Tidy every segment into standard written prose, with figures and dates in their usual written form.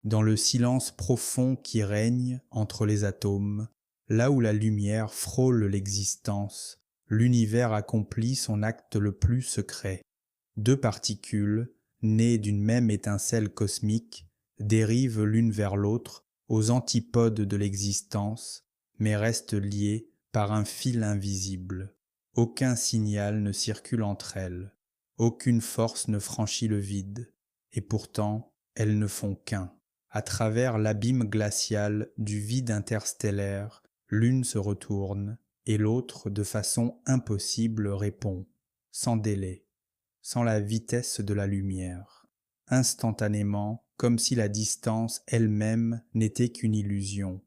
Dans le silence profond qui règne entre les atomes, là où la lumière frôle l'existence, l'univers accomplit son acte le plus secret. Deux particules, nées d'une même étincelle cosmique, dérivent l'une vers l'autre aux antipodes de l'existence, mais restent liées par un fil invisible. Aucun signal ne circule entre elles, aucune force ne franchit le vide, et pourtant elles ne font qu'un. À travers l'abîme glacial du vide interstellaire, l'une se retourne et l'autre de façon impossible répond, sans délai, sans la vitesse de la lumière, instantanément, comme si la distance elle-même n'était qu'une illusion,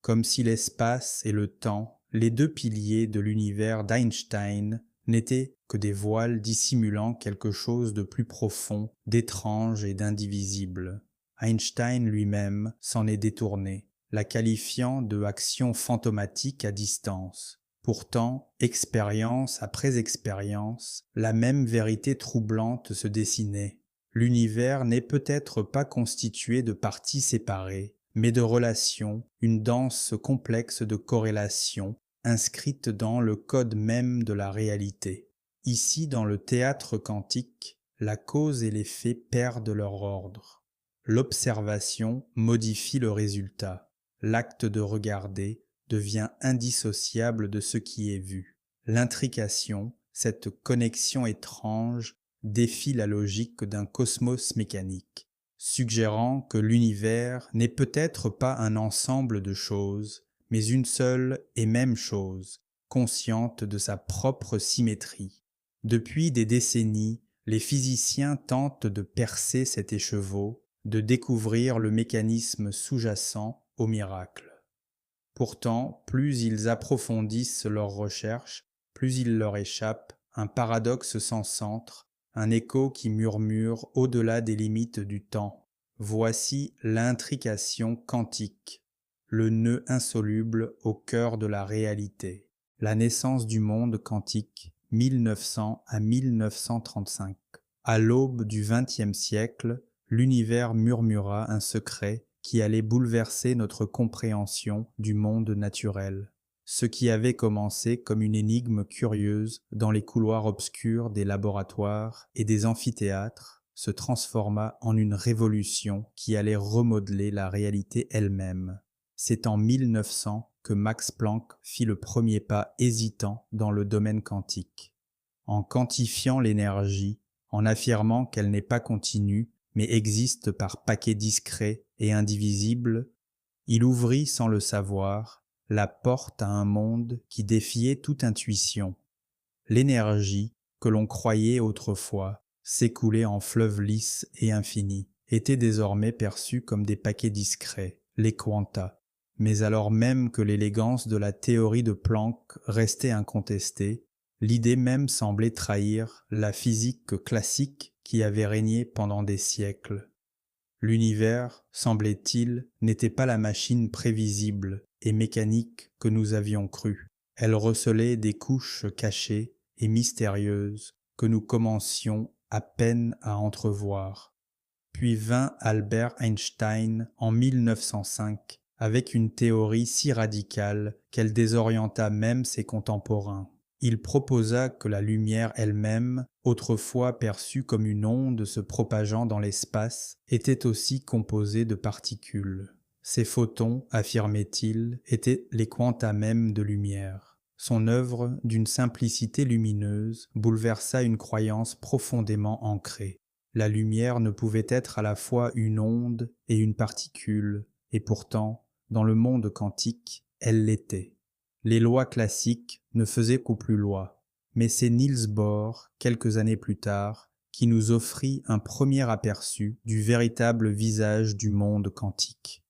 comme si l'espace et le temps, les deux piliers de l'univers d'Einstein, n'étaient que des voiles dissimulant quelque chose de plus profond, d'étrange et d'indivisible. Einstein lui-même s'en est détourné, la qualifiant de action fantomatique à distance. Pourtant, expérience après expérience, la même vérité troublante se dessinait. L'univers n'est peut-être pas constitué de parties séparées, mais de relations, une danse complexe de corrélations, inscrite dans le code même de la réalité. Ici, dans le théâtre quantique, la cause et l'effet perdent leur ordre. L'observation modifie le résultat. L'acte de regarder devient indissociable de ce qui est vu. L'intrication, cette connexion étrange, défie la logique d'un cosmos mécanique, suggérant que l'univers n'est peut-être pas un ensemble de choses, mais une seule et même chose, consciente de sa propre symétrie. Depuis des décennies, les physiciens tentent de percer cet écheveau, de découvrir le mécanisme sous-jacent au miracle. Pourtant, plus ils approfondissent leurs recherches, plus il leur échappe un paradoxe sans centre, un écho qui murmure au-delà des limites du temps. Voici l'intrication quantique, le nœud insoluble au cœur de la réalité. La naissance du monde quantique, 1900 à 1935. À l'aube du XXe siècle, l'univers murmura un secret qui allait bouleverser notre compréhension du monde naturel. Ce qui avait commencé comme une énigme curieuse dans les couloirs obscurs des laboratoires et des amphithéâtres se transforma en une révolution qui allait remodeler la réalité elle-même. C'est en 1900 que Max Planck fit le premier pas hésitant dans le domaine quantique. En quantifiant l'énergie, en affirmant qu'elle n'est pas continue, mais existe par paquets discrets et indivisibles, il ouvrit sans le savoir la porte à un monde qui défiait toute intuition. L'énergie, que l'on croyait autrefois s'écouler en fleuve lisse et infini, était désormais perçue comme des paquets discrets, les quanta. Mais alors même que l'élégance de la théorie de Planck restait incontestée, l'idée même semblait trahir la physique classique qui avait régné pendant des siècles. L'univers, semblait-il, n'était pas la machine prévisible et mécanique que nous avions cru. Elle recelait des couches cachées et mystérieuses que nous commencions à peine à entrevoir. Puis vint Albert Einstein en 1905 avec une théorie si radicale qu'elle désorienta même ses contemporains. Il proposa que la lumière elle-même, autrefois perçue comme une onde se propageant dans l'espace, était aussi composée de particules. Ces photons, affirmait-il, étaient les quanta mêmes de lumière. Son œuvre, d'une simplicité lumineuse, bouleversa une croyance profondément ancrée. La lumière ne pouvait être à la fois une onde et une particule, et pourtant, dans le monde quantique, elle l'était. Les lois classiques ne faisaient qu'aux plus lois, mais c'est Niels Bohr, quelques années plus tard, qui nous offrit un premier aperçu du véritable visage du monde quantique.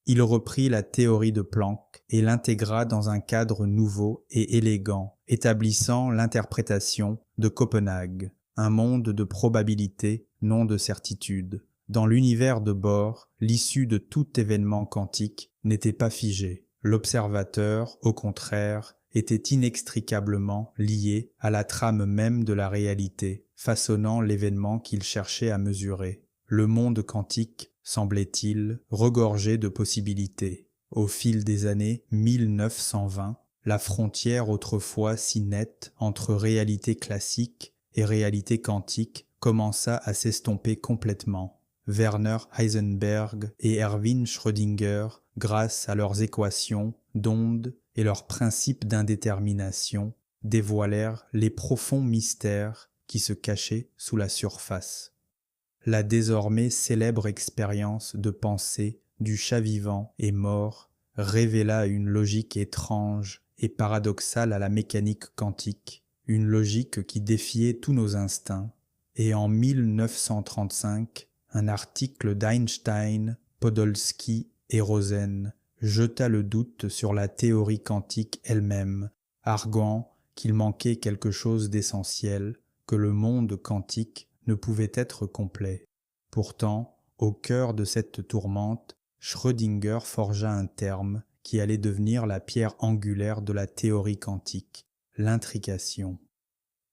Il reprit la théorie de Planck et l'intégra dans un cadre nouveau et élégant, établissant l'interprétation de Copenhague, un monde de probabilité, non de certitude. Dans l'univers de Bohr, l'issue de tout événement quantique n'était pas figée. L'observateur, au contraire, était inextricablement lié à la trame même de la réalité, façonnant l'événement qu'il cherchait à mesurer. Le monde quantique semblait-il, regorgeait de possibilités. Au fil des années 1920, la frontière autrefois si nette entre réalité classique et réalité quantique commença à s'estomper complètement. Werner Heisenberg et Erwin Schrödinger, grâce à leurs équations d'ondes et leurs principes d'indétermination, dévoilèrent les profonds mystères qui se cachaient sous la surface. La désormais célèbre expérience de pensée du chat vivant et mort révéla une logique étrange et paradoxale à la mécanique quantique, une logique qui défiait tous nos instincts, et en 1935, un article d'Einstein, Podolsky et Rosen jeta le doute sur la théorie quantique elle-même, arguant qu'il manquait quelque chose d'essentiel, que le monde quantique ne pouvait être complet. Pourtant, au cœur de cette tourmente, Schrödinger forgea un terme qui allait devenir la pierre angulaire de la théorie quantique, l'intrication.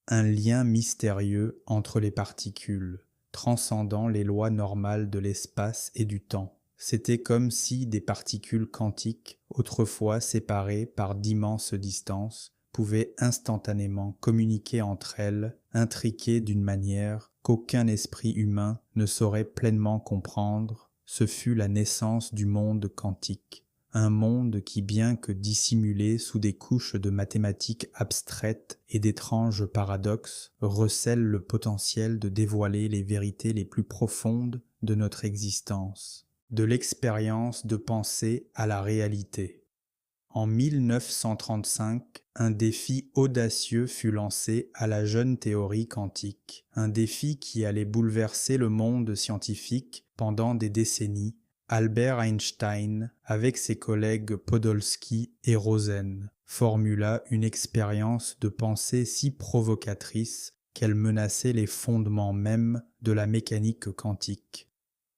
Un lien mystérieux entre les particules, transcendant les lois normales de l'espace et du temps. C'était comme si des particules quantiques, autrefois séparées par d'immenses distances, pouvaient instantanément communiquer entre elles, intriquées d'une manière qu'aucun esprit humain ne saurait pleinement comprendre. Ce fut la naissance du monde quantique. Un monde qui, bien que dissimulé sous des couches de mathématiques abstraites et d'étranges paradoxes, recèle le potentiel de dévoiler les vérités les plus profondes de notre existence, de l'expérience de pensée à la réalité. En 1935, un défi audacieux fut lancé à la jeune théorie quantique, un défi qui allait bouleverser le monde scientifique pendant des décennies. Albert Einstein, avec ses collègues Podolsky et Rosen, formula une expérience de pensée si provocatrice qu'elle menaçait les fondements mêmes de la mécanique quantique.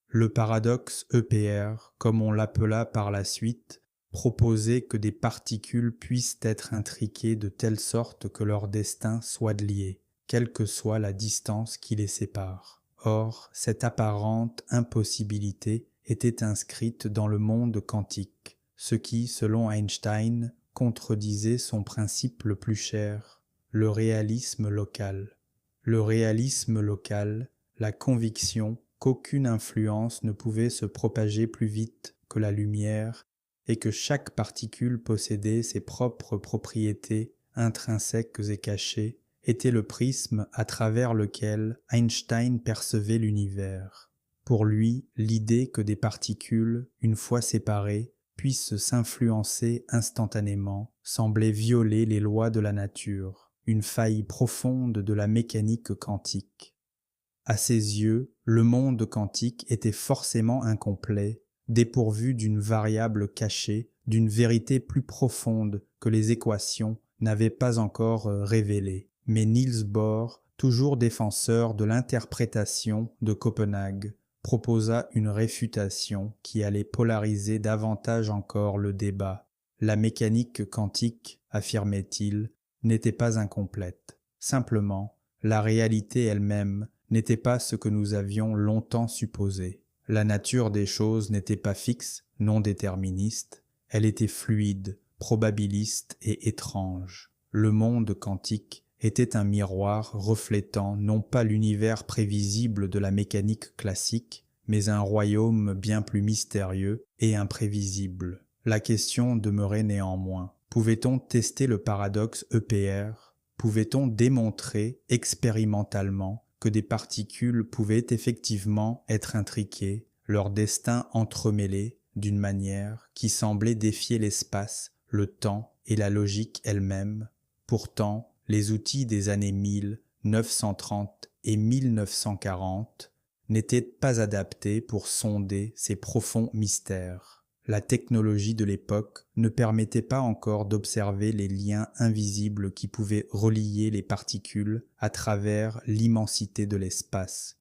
Le paradoxe EPR, comme on l'appela par la suite, proposait que des particules puissent être intriquées de telle sorte que leur destin soit lié, quelle que soit la distance qui les sépare. Or, cette apparente impossibilité était inscrite dans le monde quantique, ce qui, selon Einstein, contredisait son principe le plus cher, le réalisme local. Le réalisme local, la conviction qu'aucune influence ne pouvait se propager plus vite que la lumière et que chaque particule possédait ses propres propriétés intrinsèques et cachées, était le prisme à travers lequel Einstein percevait l'univers. Pour lui, l'idée que des particules, une fois séparées, puissent s'influencer instantanément semblait violer les lois de la nature, une faille profonde de la mécanique quantique. À ses yeux, le monde quantique était forcément incomplet, dépourvu d'une variable cachée, d'une vérité plus profonde que les équations n'avaient pas encore révélée. Mais Niels Bohr, toujours défenseur de l'interprétation de Copenhague, proposa une réfutation qui allait polariser davantage encore le débat. La mécanique quantique, affirmait-il, n'était pas incomplète. Simplement, la réalité elle-même n'était pas ce que nous avions longtemps supposé. La nature des choses n'était pas fixe, non déterministe, elle était fluide, probabiliste et étrange. Le monde quantique était un miroir reflétant non pas l'univers prévisible de la mécanique classique, mais un royaume bien plus mystérieux et imprévisible. La question demeurait néanmoins. Pouvait-on tester le paradoxe EPR? Pouvait-on démontrer expérimentalement que des particules pouvaient effectivement être intriquées, leur destin entremêlé d'une manière qui semblait défier l'espace, le temps et la logique elle-même? Pourtant, les outils des années 1930 et 1940 n'étaient pas adaptés pour sonder ces profonds mystères. La technologie de l'époque ne permettait pas encore d'observer les liens invisibles qui pouvaient relier les particules à travers l'immensité de l'espace.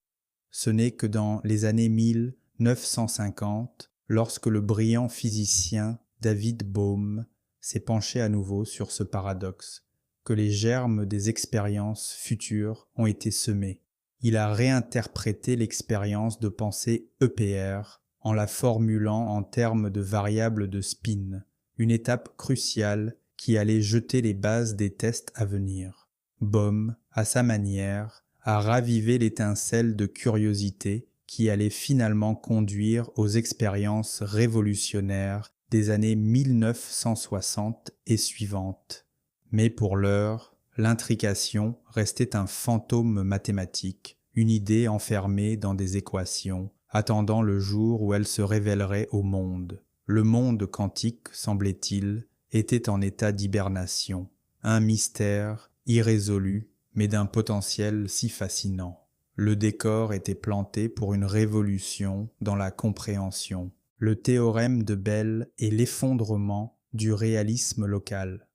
Ce n'est que dans les années 1950, lorsque le brillant physicien David Bohm s'est penché à nouveau sur ce paradoxe, que les germes des expériences futures ont été semés. il a réinterprété l'expérience de pensée EPR en la formulant en termes de variables de spin, une étape cruciale qui allait jeter les bases des tests à venir. Bohm, à sa manière, a ravivé l'étincelle de curiosité qui allait finalement conduire aux expériences révolutionnaires des années 1960 et suivantes. Mais pour l'heure, l'intrication restait un fantôme mathématique, une idée enfermée dans des équations, attendant le jour où elle se révélerait au monde. Le monde quantique, semblait-il, était en état d'hibernation, un mystère irrésolu, mais d'un potentiel si fascinant. Le décor était planté pour une révolution dans la compréhension. Le théorème de Bell et l'effondrement du réalisme local.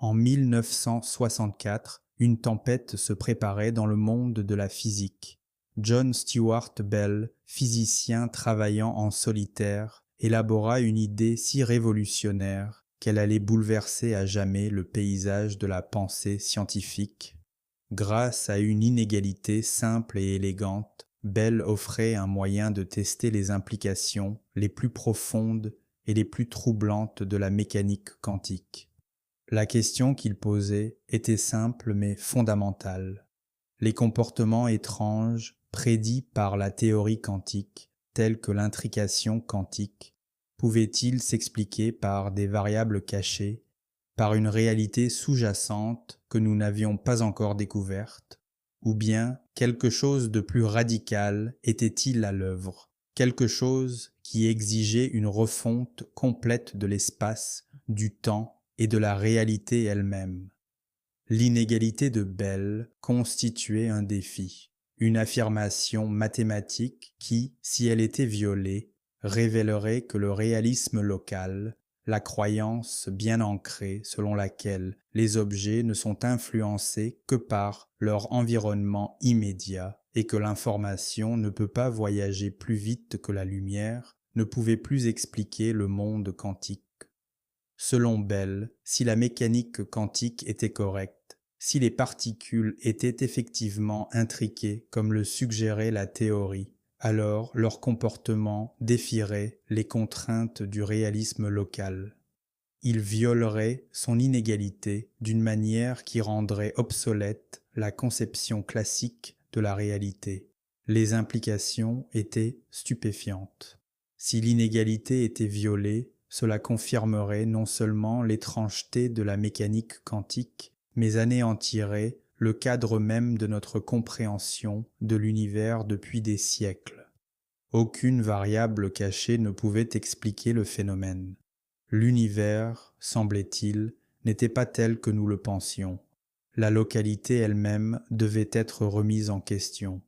En 1964, une tempête se préparait dans le monde de la physique. John Stuart Bell, physicien travaillant en solitaire, élabora une idée si révolutionnaire qu'elle allait bouleverser à jamais le paysage de la pensée scientifique. Grâce à une inégalité simple et élégante, Bell offrait un moyen de tester les implications les plus profondes et les plus troublantes de la mécanique quantique. La question qu'il posait était simple mais fondamentale. Les comportements étranges prédits par la théorie quantique, tels que l'intrication quantique, pouvaient-ils s'expliquer par des variables cachées, par une réalité sous-jacente que nous n'avions pas encore découverte, ou bien quelque chose de plus radical était-il à l'œuvre, quelque chose qui exigeait une refonte complète de l'espace, du temps et de la réalité elle-même. L'inégalité de Bell constituait un défi, une affirmation mathématique qui, si elle était violée, révélerait que le réalisme local, la croyance bien ancrée selon laquelle les objets ne sont influencés que par leur environnement immédiat et que l'information ne peut pas voyager plus vite que la lumière, ne pouvait plus expliquer le monde quantique. Selon Bell, si la mécanique quantique était correcte, si les particules étaient effectivement intriquées comme le suggérait la théorie, alors leur comportement défierait les contraintes du réalisme local. Il violerait son inégalité d'une manière qui rendrait obsolète la conception classique de la réalité. Les implications étaient stupéfiantes. Si l'inégalité était violée, cela confirmerait non seulement l'étrangeté de la mécanique quantique, mais anéantirait le cadre même de notre compréhension de l'univers depuis des siècles. Aucune variable cachée ne pouvait expliquer le phénomène. L'univers, semblait-il, n'était pas tel que nous le pensions. La localité elle-même devait être remise en question.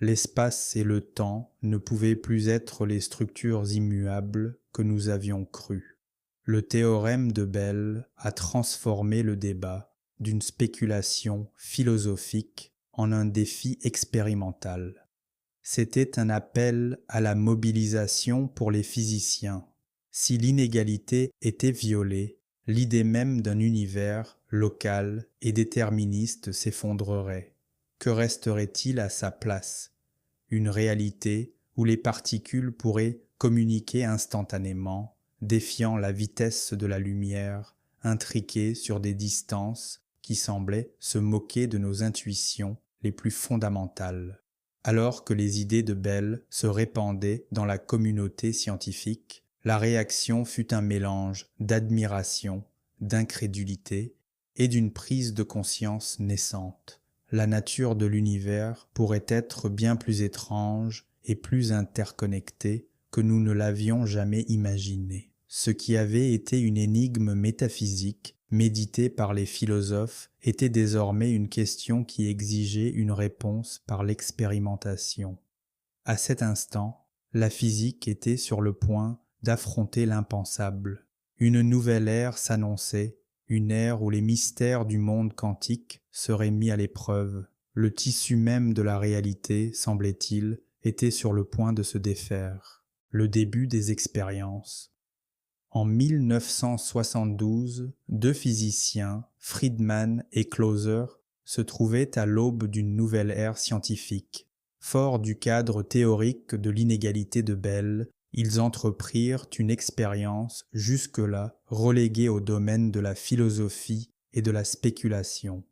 L'espace et le temps ne pouvaient plus être les structures immuables que nous avions crues. Le théorème de Bell a transformé le débat d'une spéculation philosophique en un défi expérimental. C'était un appel à la mobilisation pour les physiciens. Si l'inégalité était violée, l'idée même d'un univers local et déterministe s'effondrerait. Que resterait-il à sa place? Une réalité où les particules pourraient communiquer instantanément, défiant la vitesse de la lumière, intriquées sur des distances qui semblaient se moquer de nos intuitions les plus fondamentales. Alors que les idées de Bell se répandaient dans la communauté scientifique, la réaction fut un mélange d'admiration, d'incrédulité et d'une prise de conscience naissante. La nature de l'univers pourrait être bien plus étrange et plus interconnectée que nous ne l'avions jamais imaginé. Ce qui avait été une énigme métaphysique, méditée par les philosophes, était désormais une question qui exigeait une réponse par l'expérimentation. À cet instant, la physique était sur le point d'affronter l'impensable. Une nouvelle ère s'annonçait, une ère où les mystères du monde quantique seraient mis à l'épreuve. Le tissu même de la réalité, semblait-il, était sur le point de se défaire. Le début des expériences. En 1972, deux physiciens, Friedman et Clauser, se trouvaient à l'aube d'une nouvelle ère scientifique. Forts du cadre théorique de l'inégalité de Bell, ils entreprirent une expérience jusque-là reléguée au domaine de la philosophie et de la spéculation.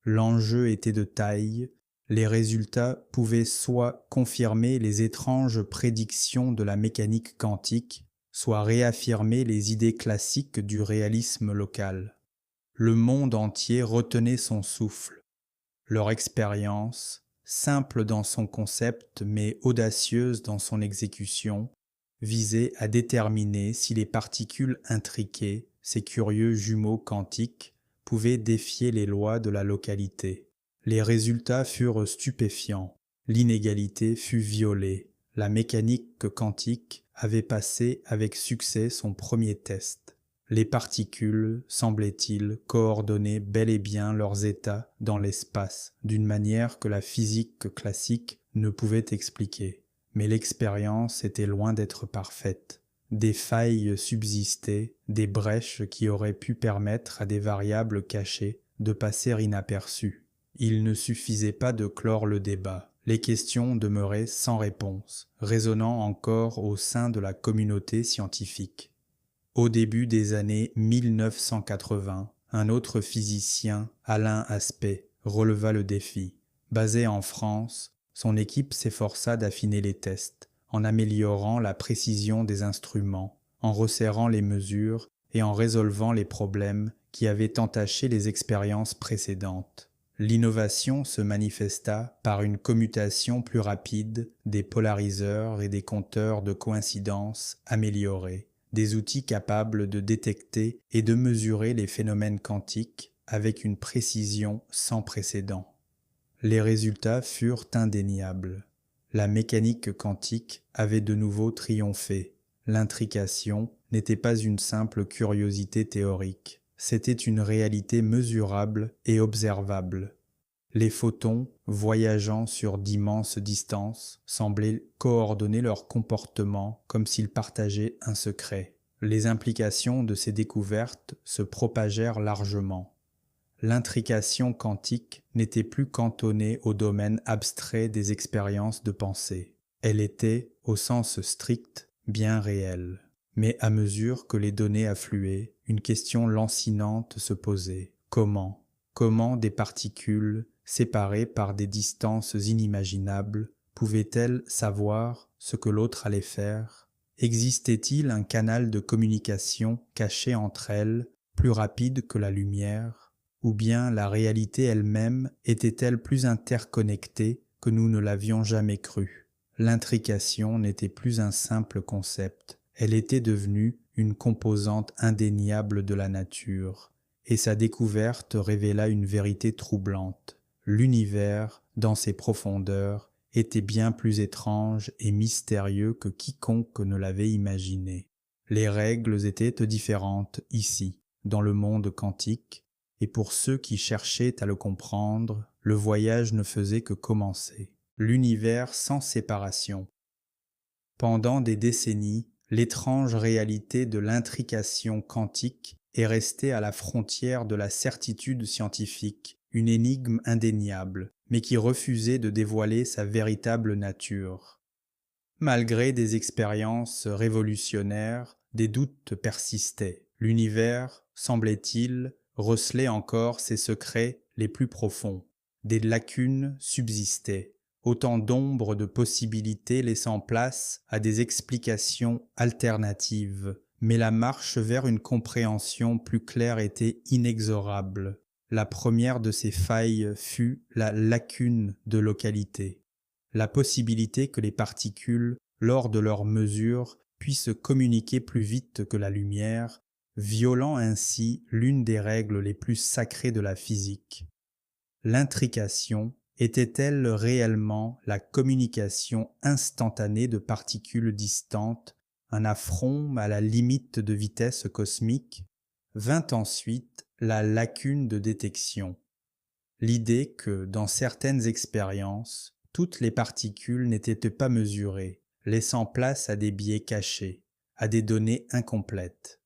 L'enjeu était de taille, les résultats pouvaient soit confirmer les étranges prédictions de la mécanique quantique, soit réaffirmer les idées classiques du réalisme local. Le monde entier retenait son souffle. Leur expérience, simple dans son concept mais audacieuse dans son exécution, visait à déterminer si les particules intriquées, ces curieux jumeaux quantiques, pouvaient défier les lois de la localité. Les résultats furent stupéfiants, l'inégalité fut violée, la mécanique quantique avait passé avec succès son premier test. Les particules, semblait-il, coordonnaient bel et bien leurs états dans l'espace, d'une manière que la physique classique ne pouvait expliquer. Mais l'expérience était loin d'être parfaite. Des failles subsistaient, des brèches qui auraient pu permettre à des variables cachées de passer inaperçues. Il ne suffisait pas de clore le débat. Les questions demeuraient sans réponse, résonnant encore au sein de la communauté scientifique. Au début des années 1980, un autre physicien, Alain Aspect, releva le défi. Basé en France, son équipe s'efforça d'affiner les tests, en améliorant la précision des instruments, en resserrant les mesures et en résolvant les problèmes qui avaient entaché les expériences précédentes. L'innovation se manifesta par une commutation plus rapide des polariseurs et des compteurs de coïncidence améliorés, des outils capables de détecter et de mesurer les phénomènes quantiques avec une précision sans précédent. Les résultats furent indéniables. La mécanique quantique avait de nouveau triomphé. L'intrication n'était pas une simple curiosité théorique, c'était une réalité mesurable et observable. Les photons, voyageant sur d'immenses distances, semblaient coordonner leur comportement comme s'ils partageaient un secret. Les implications de ces découvertes se propagèrent largement. L'intrication quantique n'était plus cantonnée au domaine abstrait des expériences de pensée. Elle était, au sens strict, bien réelle. Mais à mesure que les données affluaient, une question lancinante se posait. Comment des particules, séparées par des distances inimaginables, pouvaient-elles savoir ce que l'autre allait faire? Existait-il un canal de communication caché entre elles, plus rapide que la lumière? Ou bien la réalité elle-même était-elle plus interconnectée que nous ne l'avions jamais cru? L'intrication n'était plus un simple concept, elle était devenue une composante indéniable de la nature, et sa découverte révéla une vérité troublante. L'univers, dans ses profondeurs, était bien plus étrange et mystérieux que quiconque ne l'avait imaginé. Les règles étaient différentes ici, dans le monde quantique, et pour ceux qui cherchaient à le comprendre, le voyage ne faisait que commencer. L'univers sans séparation. Pendant des décennies, l'étrange réalité de l'intrication quantique est restée à la frontière de la certitude scientifique, une énigme indéniable, mais qui refusait de dévoiler sa véritable nature. Malgré des expériences révolutionnaires, des doutes persistaient. L'univers, semblait-il, recelait encore ses secrets les plus profonds. Des lacunes subsistaient, autant d'ombres de possibilités laissant place à des explications alternatives. Mais la marche vers une compréhension plus claire était inexorable. La première de ces failles fut la lacune de localité. La possibilité que les particules, lors de leur mesure, puissent communiquer plus vite que la lumière, violant ainsi l'une des règles les plus sacrées de la physique. L'intrication était-elle réellement la communication instantanée de particules distantes, un affront à la limite de vitesse cosmique? Vint ensuite la lacune de détection. L'idée que, dans certaines expériences, toutes les particules n'étaient pas mesurées, laissant place à des biais cachés, à des données incomplètes.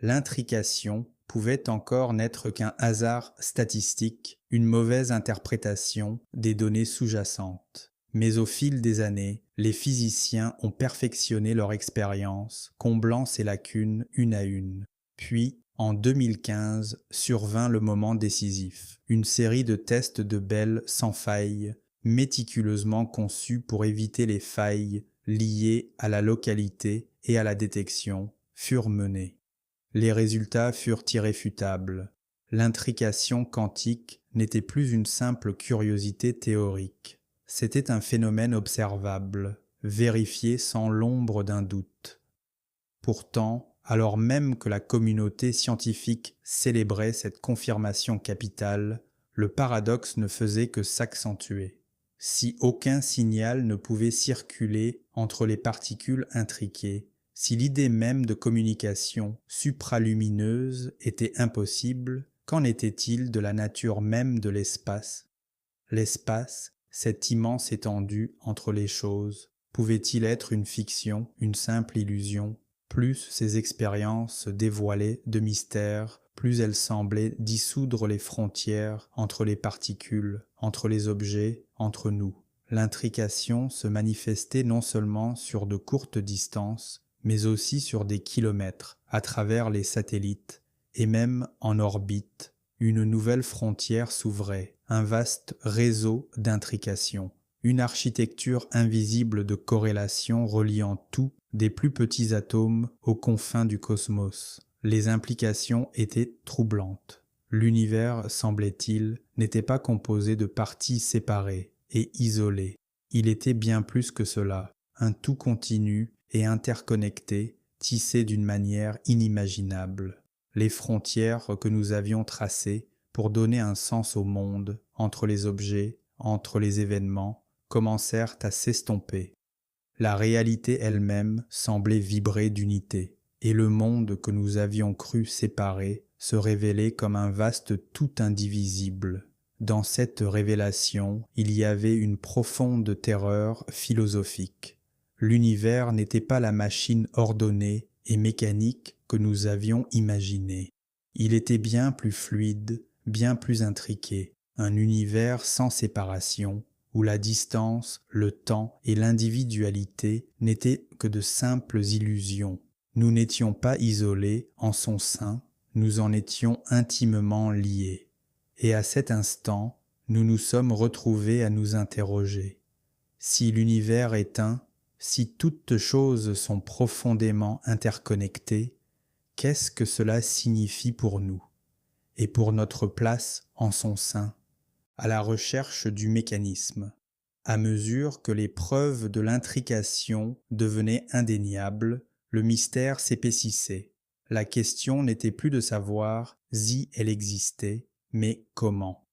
L'intrication pouvait encore n'être qu'un hasard statistique, une mauvaise interprétation des données sous-jacentes. Mais au fil des années, les physiciens ont perfectionné leur expérience, comblant ces lacunes une à une. Puis, en 2015, survint le moment décisif. Une série de tests de Bell sans faille, méticuleusement conçus pour éviter les failles liées à la localité et à la détection, furent menés. Les résultats furent irréfutables. L'intrication quantique n'était plus une simple curiosité théorique. C'était un phénomène observable, vérifié sans l'ombre d'un doute. Pourtant, alors même que la communauté scientifique célébrait cette confirmation capitale, le paradoxe ne faisait que s'accentuer. Si aucun signal ne pouvait circuler entre les particules intriquées, si l'idée même de communication supralumineuse était impossible, qu'en était-il de la nature même de l'espace? L'espace, cette immense étendue entre les choses, pouvait-il être une fiction, une simple illusion? Plus ces expériences se dévoilaient de mystères, plus elles semblaient dissoudre les frontières entre les particules, entre les objets, entre nous. L'intrication se manifestait non seulement sur de courtes distances, mais aussi sur des kilomètres, à travers les satellites, et même en orbite. Une nouvelle frontière s'ouvrait, un vaste réseau d'intrication, une architecture invisible de corrélation reliant tout, des plus petits atomes aux confins du cosmos. Les implications étaient troublantes. L'univers, semblait-il, n'était pas composé de parties séparées et isolées. Il était bien plus que cela, un tout continu et interconnecté, tissé d'une manière inimaginable. Les frontières que nous avions tracées pour donner un sens au monde, entre les objets, entre les événements, commencèrent à s'estomper. La réalité elle-même semblait vibrer d'unité, et le monde que nous avions cru séparé se révélait comme un vaste tout indivisible. Dans cette révélation, il y avait une profonde terreur philosophique. L'univers n'était pas la machine ordonnée et mécanique que nous avions imaginée. Il était bien plus fluide, bien plus intriqué, un univers sans séparation, où la distance, le temps et l'individualité n'étaient que de simples illusions. Nous n'étions pas isolés en son sein, nous en étions intimement liés. Et à cet instant, nous nous sommes retrouvés à nous interroger. Si l'univers est un, si toutes choses sont profondément interconnectées, qu'est-ce que cela signifie pour nous et pour notre place en son sein, à la recherche du mécanisme? À mesure que les preuves de l'intrication devenaient indéniables, le mystère s'épaississait. La question n'était plus de savoir si elle existait, mais comment.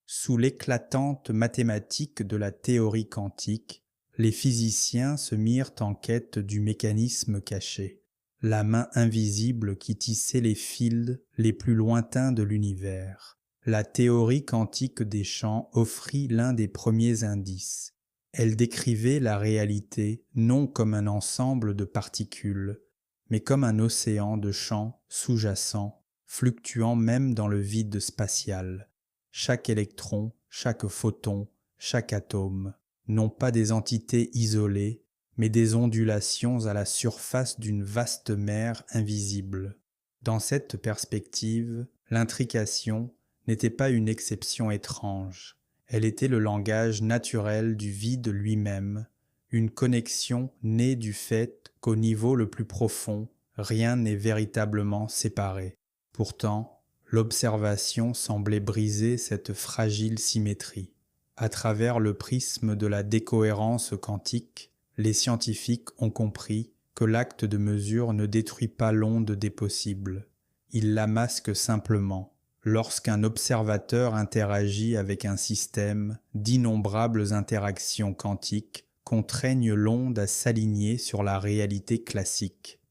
Sous l'éclatante mathématique de la théorie quantique, les physiciens se mirent en quête du mécanisme caché, la main invisible qui tissait les fils les plus lointains de l'univers. La théorie quantique des champs offrit l'un des premiers indices. Elle décrivait la réalité non comme un ensemble de particules, mais comme un océan de champs sous-jacents, fluctuant même dans le vide spatial. Chaque électron, chaque photon, chaque atome, non pas des entités isolées, mais des ondulations à la surface d'une vaste mer invisible. Dans cette perspective, l'intrication n'était pas une exception étrange. Elle était le langage naturel du vide lui-même, une connexion née du fait qu'au niveau le plus profond, rien n'est véritablement séparé. Pourtant, l'observation semblait briser cette fragile symétrie. À travers le prisme de la décohérence quantique, les scientifiques ont compris que l'acte de mesure ne détruit pas l'onde des possibles. Il la masque simplement. Lorsqu'un observateur interagit avec un système, d'innombrables interactions quantiques contraignent l'onde à s'aligner sur la réalité classique.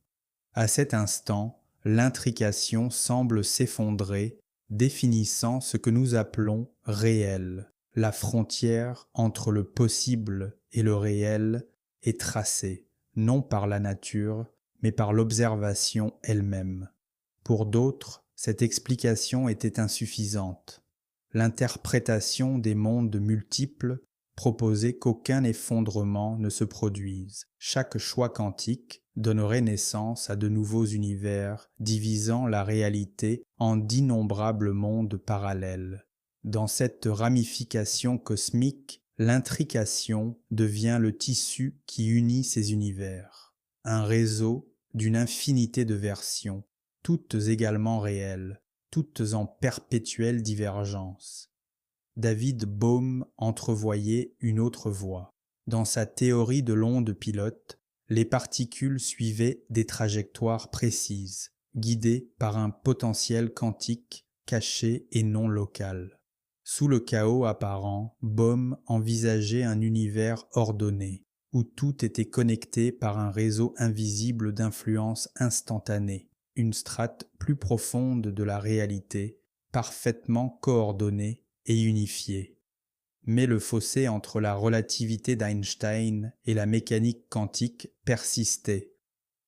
À cet instant, l'intrication semble s'effondrer, définissant ce que nous appelons réel. La frontière entre le possible et le réel est tracée, non par la nature, mais par l'observation elle-même. Pour d'autres, cette explication était insuffisante. L'interprétation des mondes multiples proposait qu'aucun effondrement ne se produise. Chaque choix quantique donnerait naissance à de nouveaux univers, divisant la réalité en d'innombrables mondes parallèles. Dans cette ramification cosmique, l'intrication devient le tissu qui unit ces univers, un réseau d'une infinité de versions, toutes également réelles, toutes en perpétuelle divergence. David Bohm entrevoyait une autre voie. Dans sa théorie de l'onde pilote, les particules suivaient des trajectoires précises, guidées par un potentiel quantique caché et non local. Sous le chaos apparent, Bohm envisageait un univers ordonné, où tout était connecté par un réseau invisible d'influence instantanée, une strate plus profonde de la réalité, parfaitement coordonnée et unifiée. Mais le fossé entre la relativité d'Einstein et la mécanique quantique persistait.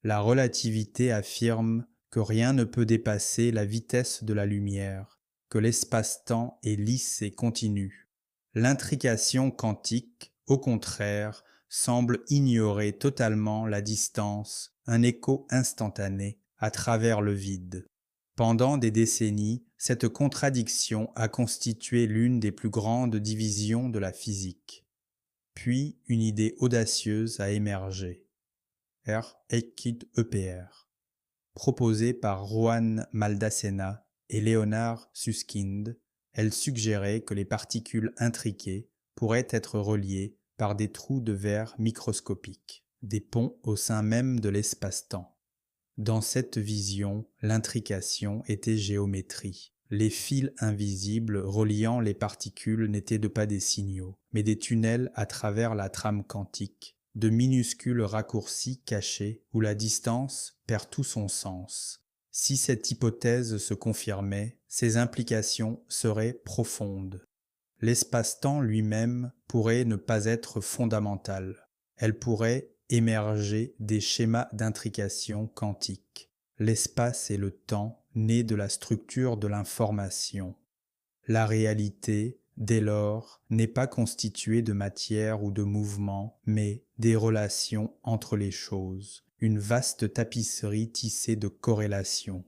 La relativité affirme que rien ne peut dépasser la vitesse de la lumière, que l'espace-temps est lisse et continu. L'intrication quantique, au contraire, semble ignorer totalement la distance, un écho instantané à travers le vide. Pendant des décennies, cette contradiction a constitué l'une des plus grandes divisions de la physique. Puis une idée audacieuse a émergé. EPR, proposée par Juan Maldacena et Leonard Susskind. Elle suggérait que les particules intriquées pourraient être reliées par des trous de verre microscopiques, des ponts au sein même de l'espace-temps. Dans cette vision, l'intrication était géométrie. Les fils invisibles reliant les particules n'étaient pas des signaux, mais des tunnels à travers la trame quantique, de minuscules raccourcis cachés où la distance perd tout son sens. Si cette hypothèse se confirmait, ses implications seraient profondes. L'espace-temps lui-même pourrait ne pas être fondamental. Elle pourrait émerger des schémas d'intrication quantique. L'espace et le temps nés de la structure de l'information. La réalité, dès lors, n'est pas constituée de matière ou de mouvement, mais des relations entre les choses, une vaste tapisserie tissée de corrélations.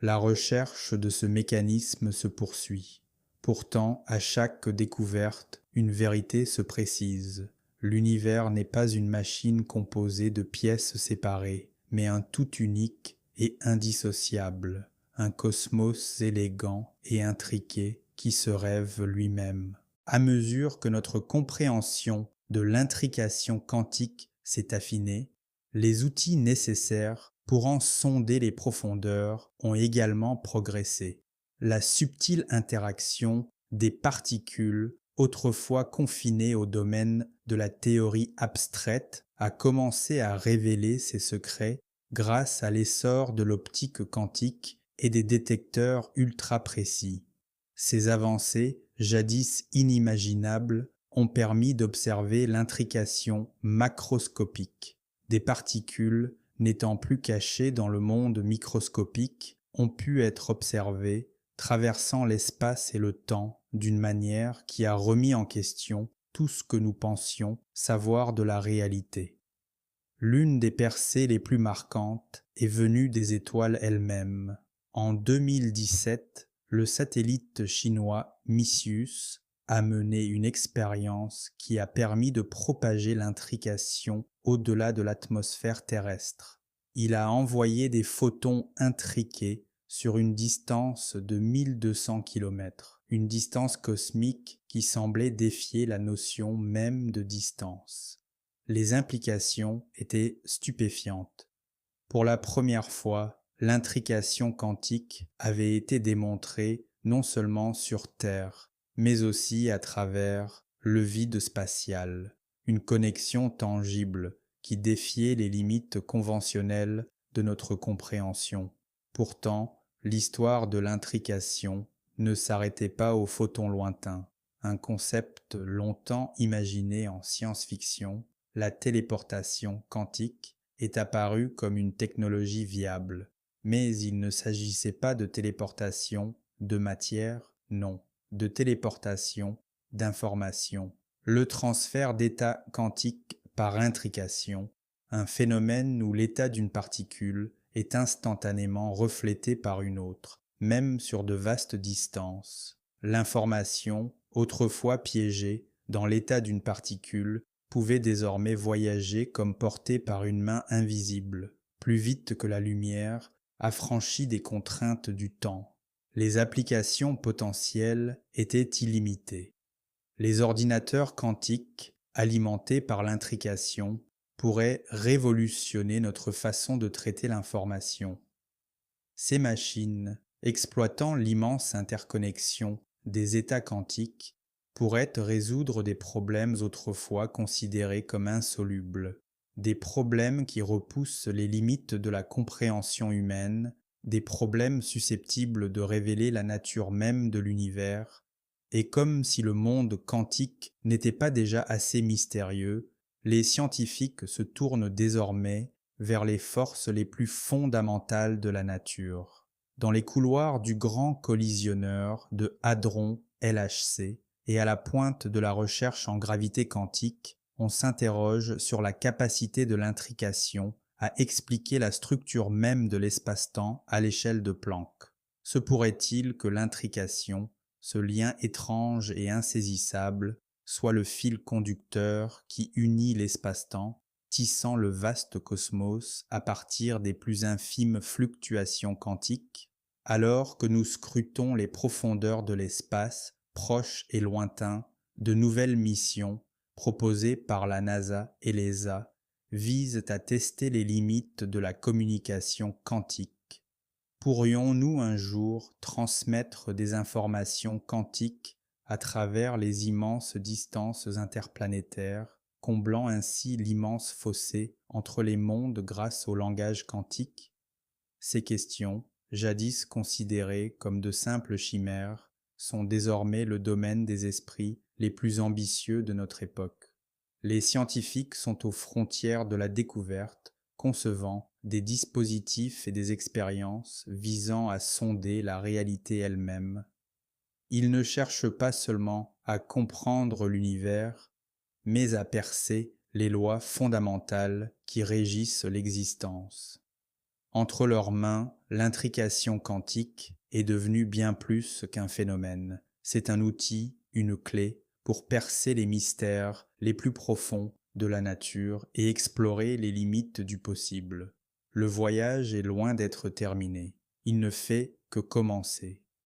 La recherche de ce mécanisme se poursuit. Pourtant, à chaque découverte, une vérité se précise. L'univers n'est pas une machine composée de pièces séparées, mais un tout unique et indissociable, un cosmos élégant et intriqué qui se rêve lui-même. À mesure que notre compréhension de l'intrication quantique s'est affinée, les outils nécessaires pour en sonder les profondeurs ont également progressé. La subtile interaction des particules, autrefois confinées au domaine de la théorie abstraite, a commencé à révéler ses secrets grâce à l'essor de l'optique quantique et des détecteurs ultra précis. Ces avancées, jadis inimaginables, ont permis d'observer l'intrication macroscopique. Des particules, n'étant plus cachées dans le monde microscopique, ont pu être observées, traversant l'espace et le temps d'une manière qui a remis en question tout ce que nous pensions savoir de la réalité. L'une des percées les plus marquantes est venue des étoiles elles-mêmes. En 2017, le satellite chinois Messius a mené une expérience qui a permis de propager l'intrication au-delà de l'atmosphère terrestre. Il a envoyé des photons intriqués sur une distance de 1200 km, une distance cosmique qui semblait défier la notion même de distance. Les implications étaient stupéfiantes. Pour la première fois, l'intrication quantique avait été démontrée non seulement sur Terre, mais aussi à travers le vide spatial, une connexion tangible qui défiait les limites conventionnelles de notre compréhension. Pourtant, l'histoire de l'intrication ne s'arrêtait pas aux photons lointains. Un concept longtemps imaginé en science-fiction, la téléportation quantique, est apparue comme une technologie viable. Mais il ne s'agissait pas de téléportation de matière, non, de téléportation d'information. Le transfert d'état quantique par intrication, un phénomène où l'état d'une particule est instantanément reflété par une autre, même sur de vastes distances. L'information, autrefois piégée dans l'état d'une particule, pouvait désormais voyager comme portée par une main invisible, plus vite que la lumière, affranchie des contraintes du temps. Les applications potentielles étaient illimitées. Les ordinateurs quantiques, alimentés par l'intrication, pourraient révolutionner notre façon de traiter l'information. Ces machines, exploitant l'immense interconnexion des états quantiques, pourraient résoudre des problèmes autrefois considérés comme insolubles, des problèmes qui repoussent les limites de la compréhension humaine, des problèmes susceptibles de révéler la nature même de l'univers, et comme si le monde quantique n'était pas déjà assez mystérieux, les scientifiques se tournent désormais vers les forces les plus fondamentales de la nature. Dans les couloirs du grand collisionneur de Hadron LHC et à la pointe de la recherche en gravité quantique, on s'interroge sur la capacité de l'intrication à expliquer la structure même de l'espace-temps à l'échelle de Planck. Se pourrait-il que l'intrication, ce lien étrange et insaisissable, soit le fil conducteur qui unit l'espace-temps, tissant le vaste cosmos à partir des plus infimes fluctuations quantiques? Alors que nous scrutons les profondeurs de l'espace, proche et lointain, de nouvelles missions, proposées par la NASA et l'ESA, visent à tester les limites de la communication quantique. Pourrions-nous un jour transmettre des informations quantiques à travers les immenses distances interplanétaires, comblant ainsi l'immense fossé entre les mondes grâce au langage quantique? Ces questions, jadis considérées comme de simples chimères, sont désormais le domaine des esprits les plus ambitieux de notre époque. Les scientifiques sont aux frontières de la découverte, concevant des dispositifs et des expériences visant à sonder la réalité elle-même. Ils ne cherchent pas seulement à comprendre l'univers, mais à percer les lois fondamentales qui régissent l'existence. Entre leurs mains, l'intrication quantique est devenue bien plus qu'un phénomène. C'est un outil, une clé, pour percer les mystères les plus profonds de la nature et explorer les limites du possible. Le voyage est loin d'être terminé. Il ne fait que commencer.